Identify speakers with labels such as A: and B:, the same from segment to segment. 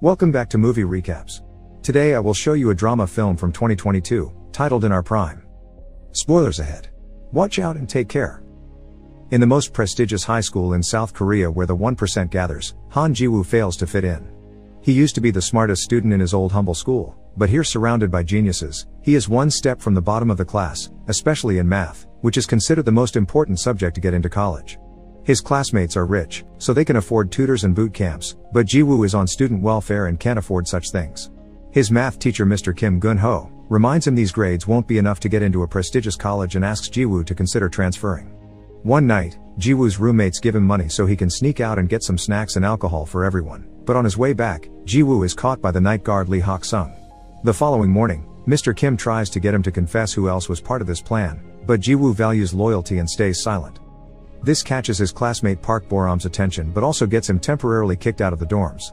A: Welcome back to Movie Recaps. Today I will show you a drama film from 2022, titled In Our Prime. Spoilers ahead. Watch out and take care. In the most prestigious high school in South Korea where the 1% gathers, Han Ji-woo fails to fit in. He used to be the smartest student in his old humble school, but here surrounded by geniuses, he is one step from the bottom of the class, especially in math, which is considered the most important subject to get into college. His classmates are rich, so they can afford tutors and boot camps, but Ji-woo is on student welfare and can't afford such things. His math teacher Mr. Kim Gun-ho reminds him these grades won't be enough to get into a prestigious college and asks Ji-woo to consider transferring. One night, Ji-woo's roommates give him money so he can sneak out and get some snacks and alcohol for everyone, but on his way back, Ji-woo is caught by the night guard Lee Hak-sung. The following morning, Mr. Kim tries to get him to confess who else was part of this plan, but Ji-woo values loyalty and stays silent. This catches his classmate Park Boram's attention but also gets him temporarily kicked out of the dorms.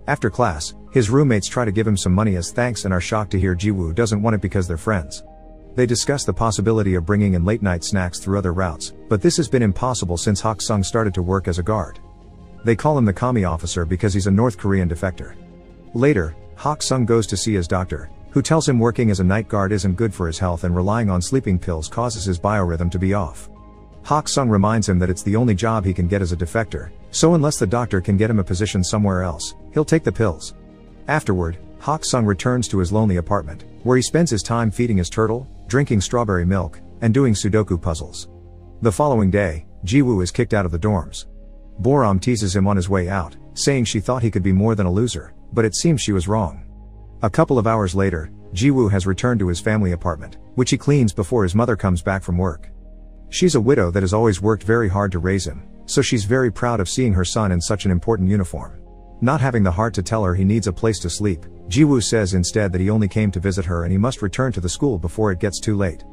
A: After class, his roommates try to give him some money as thanks and are shocked to hear Ji-woo doesn't want it because they're friends. They discuss the possibility of bringing in late-night snacks through other routes, but this has been impossible since Hak-sung started to work as a guard. They call him the commie officer because he's a North Korean defector. Later, Hak-sung goes to see his doctor, who tells him working as a night guard isn't good for his health and relying on sleeping pills causes his biorhythm to be off. Hak-sung reminds him that it's the only job he can get as a defector, so unless the doctor can get him a position somewhere else, he'll take the pills. Afterward, Hak-sung returns to his lonely apartment, where he spends his time feeding his turtle, drinking strawberry milk, and doing Sudoku puzzles. The following day, Ji-woo is kicked out of the dorms. Boram teases him on his way out, saying she thought he could be more than a loser, but it seems she was wrong. A couple of hours later, Ji-woo has returned to his family apartment, which he cleans before his mother comes back from work. She's a widow that has always worked very hard to raise him, so she's very proud of seeing her son in such an important uniform. Not having the heart to tell her he needs a place to sleep, Ji-woo says instead that he only came to visit her and he must return to the school before it gets too late.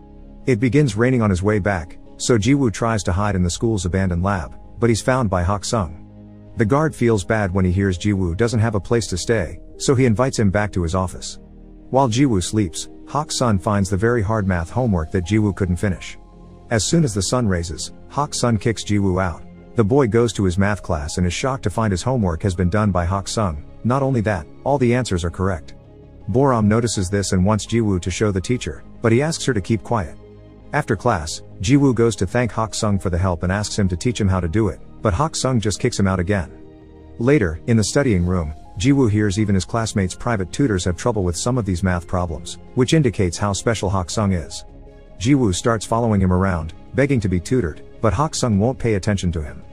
A: It begins raining on his way back, so Ji-woo tries to hide in the school's abandoned lab, but he's found by Hak-sung. The guard feels bad when he hears Ji-woo doesn't have a place to stay, so he invites him back to his office. While Ji-woo sleeps, Hak-sung finds the very hard math homework that Ji-woo couldn't finish. As soon as the sun raises, Hak-sung kicks Ji-woo out. The boy goes to his math class and is shocked to find his homework has been done by Hak-sung. Not only that, all the answers are correct. Boram notices this and wants Ji-woo to show the teacher, but he asks her to keep quiet. After class, Ji-woo goes to thank Hak-sung for the help and asks him to teach him how to do it, but Hak-sung just kicks him out again. Later, in the studying room, Ji-woo hears even his classmates' private tutors have trouble with some of these math problems, which indicates how special Hak-sung is. Ji-woo starts following him around, begging to be tutored, but Hak-sung won't pay attention to him.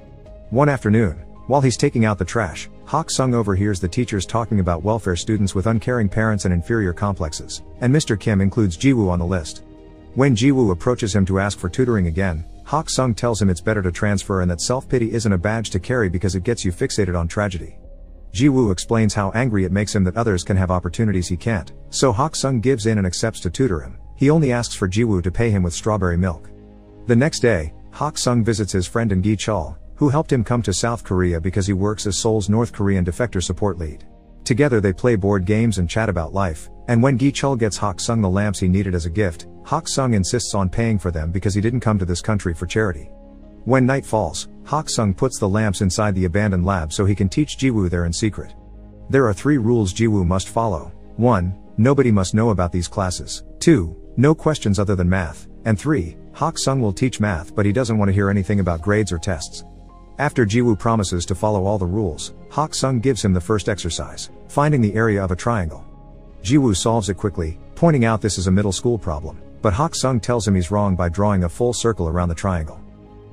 A: One afternoon, while he's taking out the trash, Hak-sung overhears the teachers talking about welfare students with uncaring parents and inferior complexes, and Mr. Kim includes Ji-woo on the list. When Ji-woo approaches him to ask for tutoring again, Hak-sung tells him it's better to transfer and that self-pity isn't a badge to carry because it gets you fixated on tragedy. Ji-woo explains how angry it makes him that others can have opportunities he can't, so Hak-sung gives in and accepts to tutor him. He only asks for Ji-woo to pay him with strawberry milk. The next day, Hak-sung visits his friend in Gi-chul, who helped him come to South Korea because he works as Seoul's North Korean defector support lead. Together they play board games and chat about life, and when Gi-chul gets Hak-sung the lamps he needed as a gift, Hak-sung insists on paying for them because he didn't come to this country for charity. When night falls, Hak-sung puts the lamps inside the abandoned lab so he can teach Ji-woo there in secret. There are 3 rules Ji-woo must follow. 1. Nobody must know about these classes. 2. No questions other than math. And 3. Hak-sung will teach math but he doesn't want to hear anything about grades or tests. After Ji-woo promises to follow all the rules, Hak-sung gives him the first exercise, finding the area of a triangle. Ji-woo solves it quickly, pointing out this is a middle school problem, but Hak-sung tells him he's wrong by drawing a full circle around the triangle.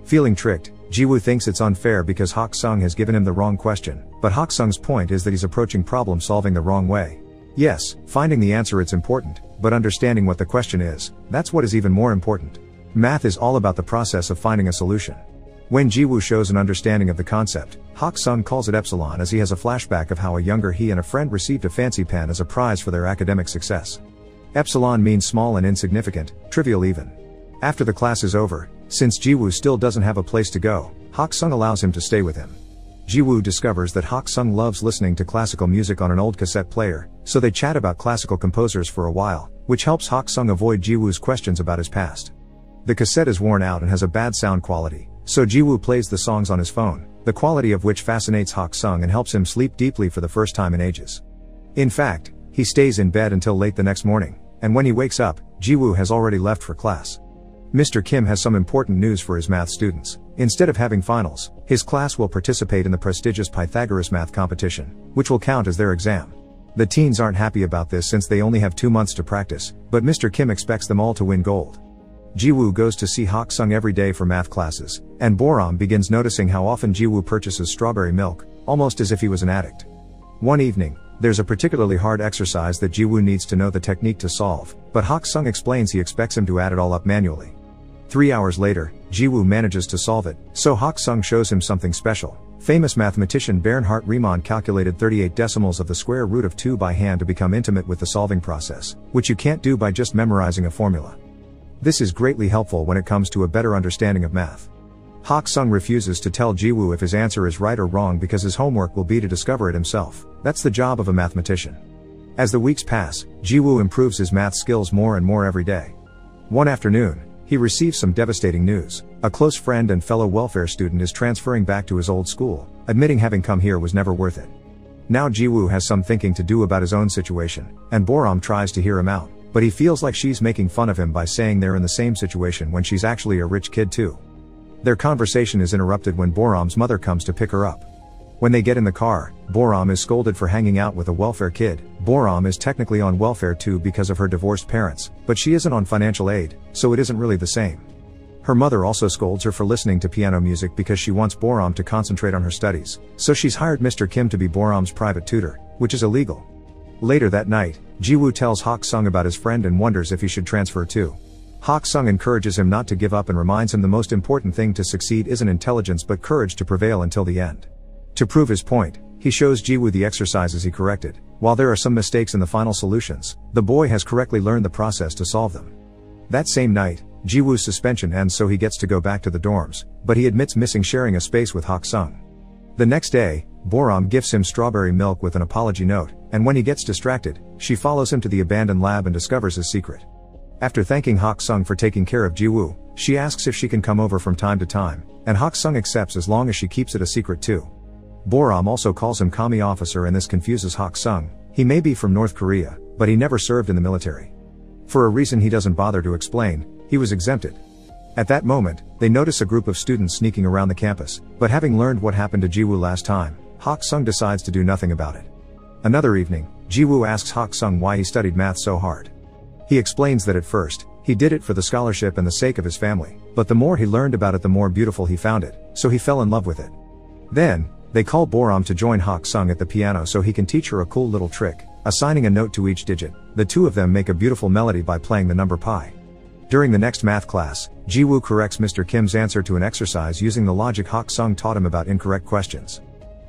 A: Feeling tricked, Ji-woo thinks it's unfair because Hak-sung has given him the wrong question, but Hak-sung's point is that he's approaching problem solving the wrong way. Yes, finding the answer it's important, but understanding what the question is, that's what is even more important. Math is all about the process of finding a solution. When Ji-woo shows an understanding of the concept, Hak-sung calls it Epsilon as he has a flashback of how a younger he and a friend received a fancy pen as a prize for their academic success. Epsilon means small and insignificant, trivial even. After the class is over, since Ji-woo still doesn't have a place to go, Hak-sung allows him to stay with him. Ji-woo discovers that Hak-sung loves listening to classical music on an old cassette player, so they chat about classical composers for a while, which helps Hak-sung avoid Ji-woo's questions about his past. The cassette is worn out and has a bad sound quality, So Jiwoo plays the songs on his phone, the quality of which fascinates Hak-sung and helps him sleep deeply for the first time in ages. In fact, he stays in bed until late the next morning, and when he wakes up, Jiwoo has already left for class. Mr. Kim has some important news for his math students. Instead of having finals, his class will participate in the prestigious Pythagoras math competition, which will count as their exam. The teens aren't happy about this since they only have 2 months to practice, but Mr. Kim expects them all to win gold. Jiwoo goes to see Hak-sung every day for math classes, and Boram begins noticing how often Jiwoo purchases strawberry milk, almost as if he was an addict. One evening, there's a particularly hard exercise that Jiwoo needs to know the technique to solve, but Hak-sung explains he expects him to add it all up manually. 3 hours later, Jiwoo manages to solve it, so Hak-sung shows him something special. Famous mathematician Bernhard Riemann calculated 38 decimals of the square root of 2 by hand to become intimate with the solving process, which you can't do by just memorizing a formula. This is greatly helpful when it comes to a better understanding of math. Hak-sung refuses to tell Jiwoo if his answer is right or wrong because his homework will be to discover it himself. That's the job of a mathematician. As the weeks pass, Jiwoo improves his math skills more and more every day. One afternoon, he receives some devastating news. A close friend and fellow welfare student is transferring back to his old school, admitting having come here was never worth it. Now Jiwoo has some thinking to do about his own situation, and Boram tries to hear him out, but he feels like she's making fun of him by saying they're in the same situation when she's actually a rich kid too. Their conversation is interrupted when Boram's mother comes to pick her up. When they get in the car, Boram is scolded for hanging out with a welfare kid. Boram is technically on welfare too because of her divorced parents, but she isn't on financial aid, so it isn't really the same. Her mother also scolds her for listening to piano music because she wants Boram to concentrate on her studies, so she's hired Mr. Kim to be Boram's private tutor, which is illegal. Later that night, Jiwoo tells Hak-sung about his friend and wonders if he should transfer too. Hak-sung encourages him not to give up and reminds him the most important thing to succeed isn't intelligence but courage to prevail until the end. To prove his point, he shows Jiwoo the exercises he corrected. While there are some mistakes in the final solutions, the boy has correctly learned the process to solve them. That same night, Jiwoo's suspension ends so he gets to go back to the dorms, but he admits missing sharing a space with Hak-sung. The next day, Boram gifts him strawberry milk with an apology note, and when he gets distracted, she follows him to the abandoned lab and discovers his secret. After thanking Hak-sung for taking care of Jiwoo, she asks if she can come over from time to time, and Hak-sung accepts as long as she keeps it a secret too. Boram also calls him Kami officer and this confuses Hak-sung. He may be from North Korea, but he never served in the military. For a reason he doesn't bother to explain, he was exempted. At that moment, they notice a group of students sneaking around the campus, but having learned what happened to Jiwoo last time, Hak-sung decides to do nothing about it. Another evening, Jiwoo asks Hak-sung why he studied math so hard. He explains that at first, he did it for the scholarship and the sake of his family, but the more he learned about it the more beautiful he found it, so he fell in love with it. Then, they call Boram to join Hak-sung at the piano so he can teach her a cool little trick, assigning a note to each digit. The two of them make a beautiful melody by playing the number pi. During the next math class, Jiwoo corrects Mr. Kim's answer to an exercise using the logic Hak-sung taught him about incorrect questions.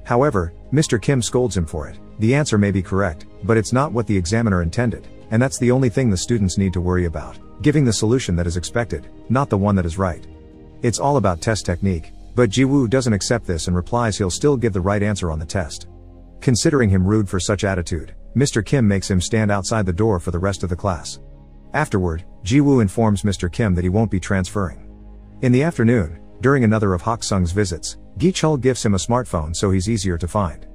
A: However, Mr. Kim scolds him for it. The answer may be correct, but it's not what the examiner intended, and that's the only thing the students need to worry about, giving the solution that is expected, not the one that is right. It's all about test technique, but Jiwoo doesn't accept this and replies he'll still give the right answer on the test. Considering him rude for such attitude, Mr. Kim makes him stand outside the door for the rest of the class. Afterward, Jiwoo informs Mr. Kim that he won't be transferring. In the afternoon, during another of Hak-sung's visits, Gi-chul gifts him a smartphone so he's easier to find.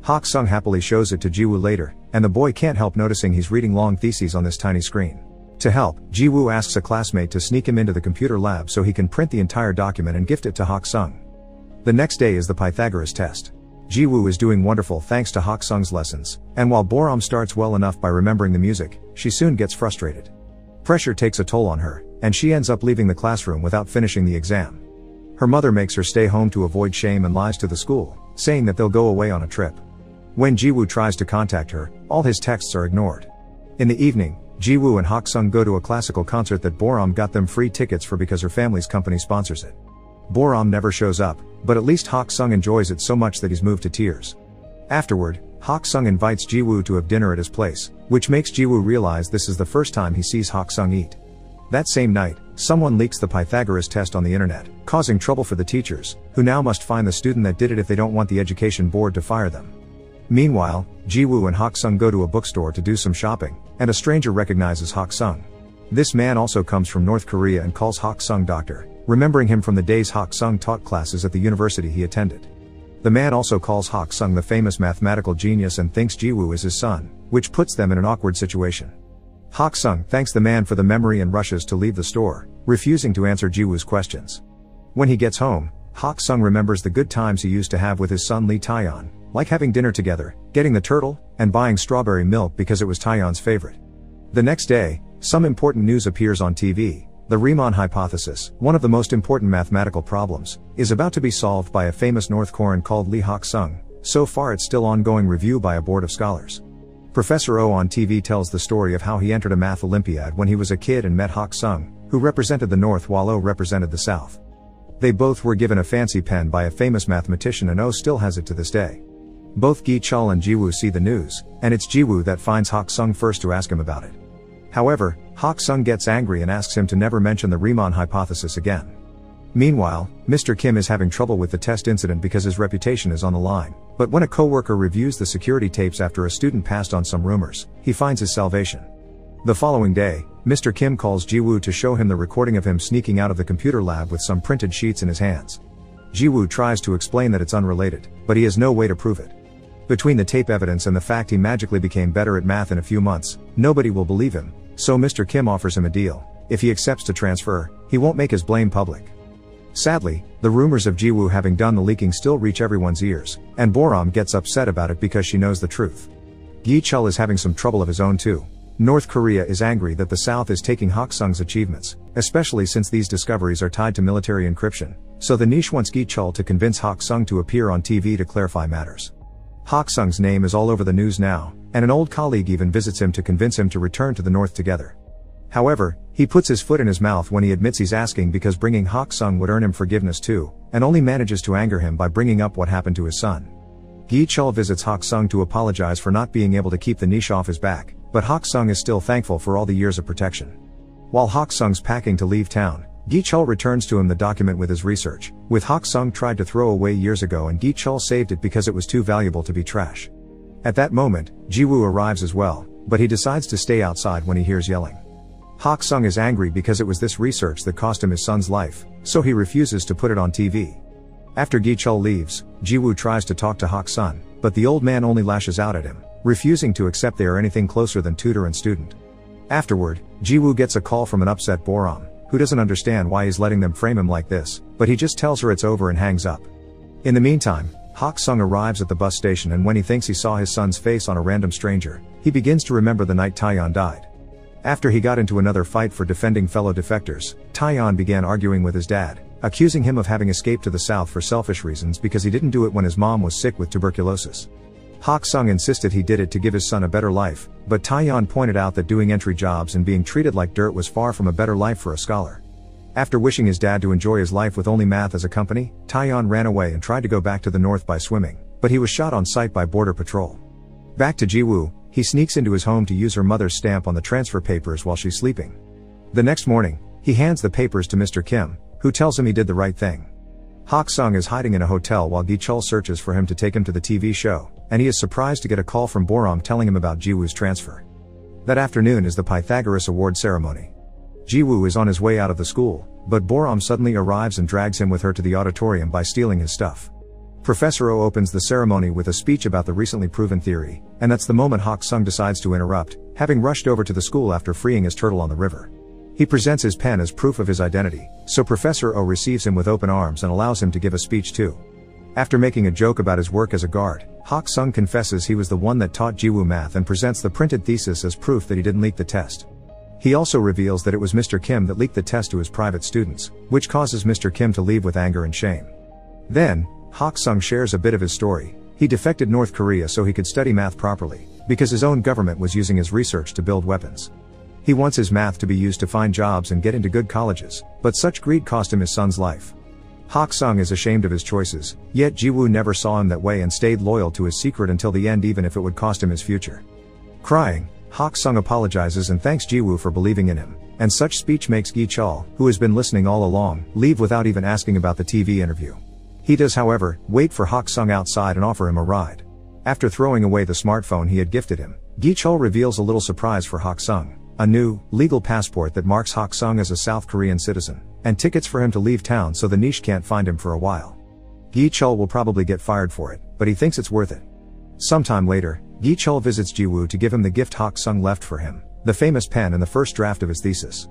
A: Hak-sung happily shows it to Jiwoo later, and the boy can't help noticing he's reading long theses on this tiny screen. To help, Jiwoo asks a classmate to sneak him into the computer lab so he can print the entire document and gift it to Hak-sung. The next day is the Pythagoras test. Jiwoo is doing wonderful thanks to Hak-sung's lessons, and while Boram starts well enough by remembering the music, she soon gets frustrated. Pressure takes a toll on her, and she ends up leaving the classroom without finishing the exam. Her mother makes her stay home to avoid shame and lies to the school, saying that they'll go away on a trip. When Jiwoo tries to contact her, all his texts are ignored. In the evening, Jiwoo and Hak-sung go to a classical concert that Boram got them free tickets for because her family's company sponsors it. Boram never shows up, but at least Hak-sung enjoys it so much that he's moved to tears. Afterward, Hak-sung invites Jiwoo to have dinner at his place, which makes Jiwoo realize this is the first time he sees Hak-sung eat. That same night, someone leaks the Pythagoras test on the internet, causing trouble for the teachers, who now must find the student that did it if they don't want the education board to fire them. Meanwhile, Jiwoo and Hak-sung go to a bookstore to do some shopping, and a stranger recognizes Hak-sung. This man also comes from North Korea and calls Hak Sung doctor, remembering him from the days Hak Sung taught classes at the university he attended. The man also calls Hak Sung the famous mathematical genius and thinks Jiwoo is his son, which puts them in an awkward situation. Hak Sung thanks the man for the memory and rushes to leave the store, refusing to answer Jiwoo's questions. When he gets home, Hak Sung remembers the good times he used to have with his son Lee Taeyeon, like having dinner together, getting the turtle, and buying strawberry milk because it was Taeyeon's favorite. The next day, some important news appears on TV. The Riemann hypothesis, one of the most important mathematical problems, is about to be solved by a famous North Korean called Lee Hak Sung. So far it's still ongoing review by a board of scholars. Professor Oh on TV tells the story of how he entered a math Olympiad when he was a kid and met Hak Sung, who represented the North while Oh represented the South. They both were given a fancy pen by a famous mathematician and Oh still has it to this day. Both Gi-chul and Jiwoo see the news, and it's Jiwoo that finds Hak Sung first to ask him about it. However, Hak Sung gets angry and asks him to never mention the Riemann hypothesis again. Meanwhile, Mr. Kim is having trouble with the test incident because his reputation is on the line, but when a coworker reviews the security tapes after a student passed on some rumors, he finds his salvation. The following day, Mr. Kim calls Jiwoo to show him the recording of him sneaking out of the computer lab with some printed sheets in his hands. Jiwoo tries to explain that it's unrelated, but he has no way to prove it. Between the tape evidence and the fact he magically became better at math in a few months, nobody will believe him, so Mr. Kim offers him a deal. If he accepts to transfer, he won't make his blame public. Sadly, the rumors of Jiwoo having done the leaking still reach everyone's ears, and Boram gets upset about it because she knows the truth. Gi-chul is having some trouble of his own too. North Korea is angry that the South is taking Hak Sung's achievements, especially since these discoveries are tied to military encryption, so the niche wants Gi-chul to convince Hak Sung to appear on TV to clarify matters. Hak Sung's name is all over the news now, and an old colleague even visits him to convince him to return to the North together. However, he puts his foot in his mouth when he admits he's asking because bringing Hak Sung would earn him forgiveness too, and only manages to anger him by bringing up what happened to his son. Gi-chul visits Hak Sung to apologize for not being able to keep the niche off his back, but Hak Sung is still thankful for all the years of protection. While Hak Sung's packing to leave town, Gi-chul returns to him the document with his research, which Hak Sung tried to throw away years ago and Gi-chul saved it because it was too valuable to be trash. At that moment, Jiwoo arrives as well, but he decides to stay outside when he hears yelling. Hak Sung is angry because it was this research that cost him his son's life, so he refuses to put it on TV. After Gi-chul leaves, Jiwoo tries to talk to Hak Sung, but the old man only lashes out at him, refusing to accept they are anything closer than tutor and student. Afterward, Jiwoo gets a call from an upset Boram, who doesn't understand why he's letting them frame him like this, but he just tells her it's over and hangs up. In the meantime, Hak Sung arrives at the bus station and when he thinks he saw his son's face on a random stranger, he begins to remember the night Taeyeon died. After he got into another fight for defending fellow defectors, Taeyeon began arguing with his dad, accusing him of having escaped to the south for selfish reasons because he didn't do it when his mom was sick with tuberculosis. Hak Sung insisted he did it to give his son a better life, but Taeyeon pointed out that doing entry jobs and being treated like dirt was far from a better life for a scholar. After wishing his dad to enjoy his life with only math as a company, Taeyeon ran away and tried to go back to the north by swimming, but he was shot on sight by border patrol. Back to Jiwoo, he sneaks into his home to use her mother's stamp on the transfer papers while she's sleeping. The next morning, he hands the papers to Mr. Kim, who tells him he did the right thing. Hak Sung is hiding in a hotel while Gi-chul searches for him to take him to the TV show, and he is surprised to get a call from Boram telling him about Jiwoo's transfer. That afternoon is the Pythagoras Award ceremony. Jiwoo is on his way out of the school, but Boram suddenly arrives and drags him with her to the auditorium by stealing his stuff. Professor Oh opens the ceremony with a speech about the recently proven theory, and that's the moment Hak Sung decides to interrupt, having rushed over to the school after freeing his turtle on the river. He presents his pen as proof of his identity, so Professor Oh receives him with open arms and allows him to give a speech too. After making a joke about his work as a guard, Hak Sung confesses he was the one that taught Jiwoo math and presents the printed thesis as proof that he didn't leak the test. He also reveals that it was Mr. Kim that leaked the test to his private students, which causes Mr. Kim to leave with anger and shame. Then, Hak Sung shares a bit of his story. He defected North Korea so he could study math properly, because his own government was using his research to build weapons. He wants his math to be used to find jobs and get into good colleges, but such greed cost him his son's life. Hak Sung is ashamed of his choices, yet Jiwoo never saw him that way and stayed loyal to his secret until the end even if it would cost him his future. Crying, Hak Sung apologizes and thanks Jiwoo for believing in him, and such speech makes Gi-chul, who has been listening all along, leave without even asking about the TV interview. He does however, wait for Hak Sung outside and offer him a ride. After throwing away the smartphone he had gifted him, Gi-chul reveals a little surprise for Hak Sung, a new, legal passport that marks Hak Sung as a South Korean citizen, and tickets for him to leave town so the niche can't find him for a while. Gi Chul will probably get fired for it, but he thinks it's worth it. Sometime later, Gi Chul visits Ji-woo to give him the gift Hak Sung left for him, the famous pen and the first draft of his thesis.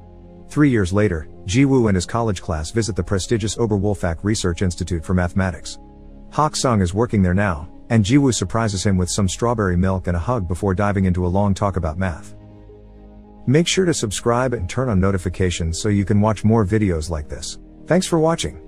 A: 3 years later, Ji-woo and his college class visit the prestigious Oberwolfach Research Institute for Mathematics. Hak Sung is working there now, and Ji-woo surprises him with some strawberry milk and a hug before diving into a long talk about math. Make sure to subscribe and turn on notifications so you can watch more videos like this. Thanks for watching.